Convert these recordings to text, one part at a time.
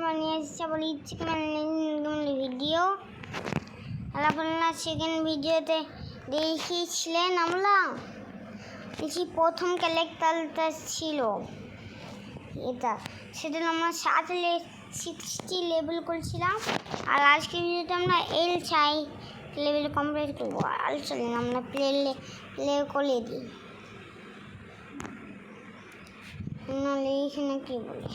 বানিয়ে এসেছি আবার ইচ্ছে ভিডিও। আপনারা সেকেন্ড ভিডিওতে দেখিয়েছিলেন আমরা দেখি প্রথম ক্যারেক্টারটা ছিল এটা, সেটা আমরা 60 লেভেল করেছিলাম। আর আজকের ভিডিওতে আমরা চাই লেভেল কমপ্লিট করবো। আর চলেন আমরা প্লে করে দিই। নাহলে এখানে কি বলে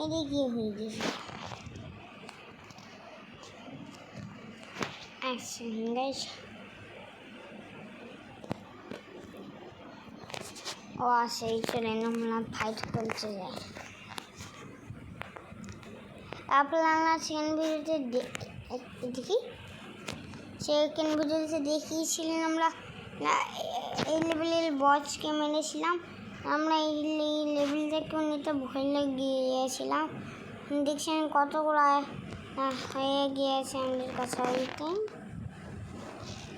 এদিকে হয়ে গেছে। আচ্ছা গাইস, ও সেই চলেন আমরা ফাইট করতে যাই। আপনারা সেকেন্ড ভিডিওতে দেখিয়েছিলেন আমরা এই লেভেলের বসকে মেরেছিলাম। আমরা এই লেভেলটাকেও নিতে ভয় গিয়েছিলাম। দেখছেন কতগুলো হয়ে গিয়েছে আমাদের কাছে।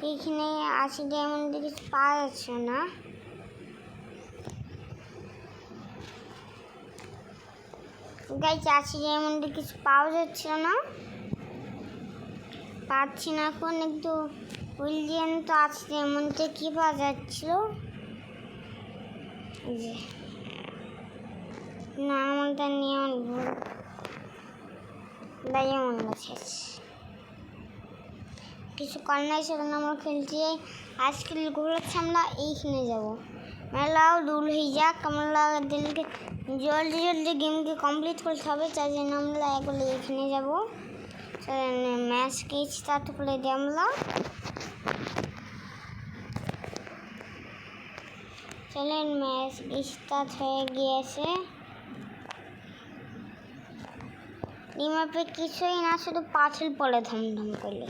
এইখানে 80 ডায়মন্ড কিছু পাওয়া যাচ্ছে না। গাইস 80 ডায়মন্ডে কিছু পাওয়া যাচ্ছিল না, পাচ্ছি না এখন। একটু উইলিয়ান তো 80 ডায়মন্ডে কি পাওয়া যাচ্ছিল না, আমাদের নিয়ে ভুল ডায়মন্ড আছে। কিছু কন্যাই সেখানে আমরা খেলছি। আজকে ঘুরছে আমরা এইখানে যাবো। মেলাও দূর হয়ে যাক, আমরা দিলকে জলদি গেমকে কমপ্লিট করতে হবে। তাই জন্য আমরা একবারে এখানে যাবো। ম্যাচকে স্টার্ট করে দিই আমরা। চলেন ম্যাচ স্টার্ট হয়ে গিয়েছে। এই ম্যাপে কিছুই না, শুধু পাথর পড়ে ধমধম করলে।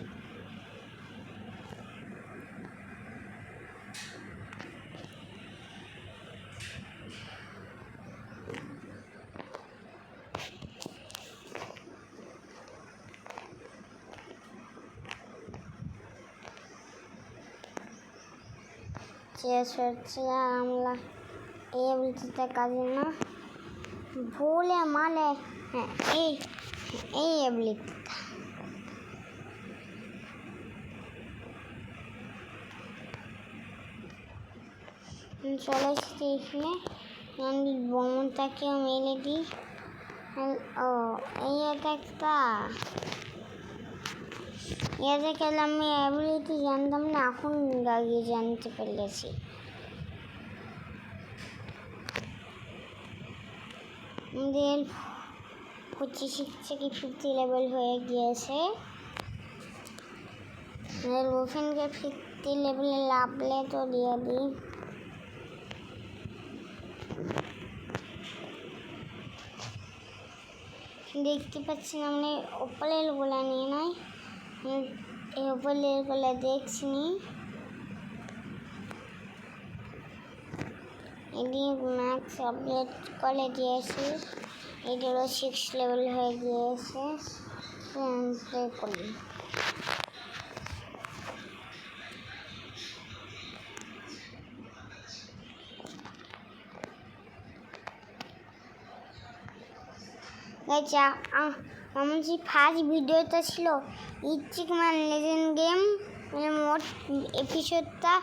আমরা এই অ্যাবিলিটিটা কাজে না ভুলে মানে হ্যাঁ এই অ্যাবিলিটিটা চলে এসেছি এখানে। আমি বোমটাকেও মেরে দিই। ও এই অ্যাটাকটা এতে খেলে আমি অ্যাবিলিটি জানতাম না, এখন আগে জানতে পেরেছি। আমাদের 25 থেকে 50 লেভেল হয়ে গিয়েছে। ওখানকে 50 লেভেলে লাভলে তো দিয়ে দিই। দেখতে পাচ্ছি না, মানে ওপরের গুলা নিয়ে নাই, এই ওপরের গুলা দেখছি নি। এদিকে ম্যাক্স আপডেট করে দিয়েছি। এটারও 6 লেভেল হয়ে গিয়েছে। প্লে করি। আমার যে ফার্স্ট ভিডিওটা ছিল ইচিকম্যান লেজেন্ড গেম, মানে মোট এপিসোডটা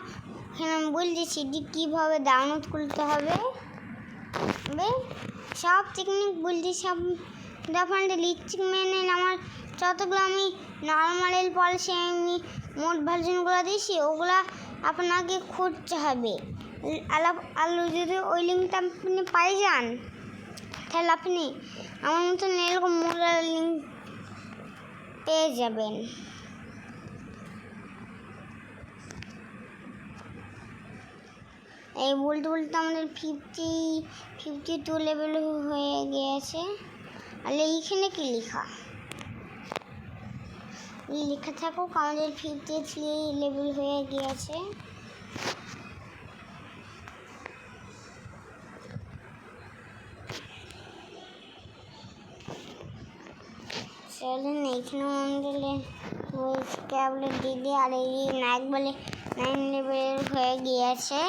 এখানে আমি বলতেছি যে কীভাবে ডাউনলোড করতে হবে, সব টেকনিক বলছি। সব আপনাদের ইচিকম্যানের আমার যতগুলো আমি নর্মাল পলিসি আমি মোট ভার্জনগুলো দিয়েছি, ওগুলো আপনাকে খুঁজতে হবে। আর যদি ওই লিঙ্কটা আপনি পাই যান, তাহলে আপনি আমার মতন এরকম মোডাল লিঙ্ক পেয়ে যাবেন। এই বলতে আমাদের 52 লেভেল হয়ে গিয়েছে। আর এইখানে কি লেখা থাকুক আমাদের 53 লেভেল হয়ে গিয়েছে। বলেন এইখানে মন্ডলে ওই ক্যাবলেট দিদি আর এই নায়ক বলে 9 লেভেল হয়ে গিয়েছে।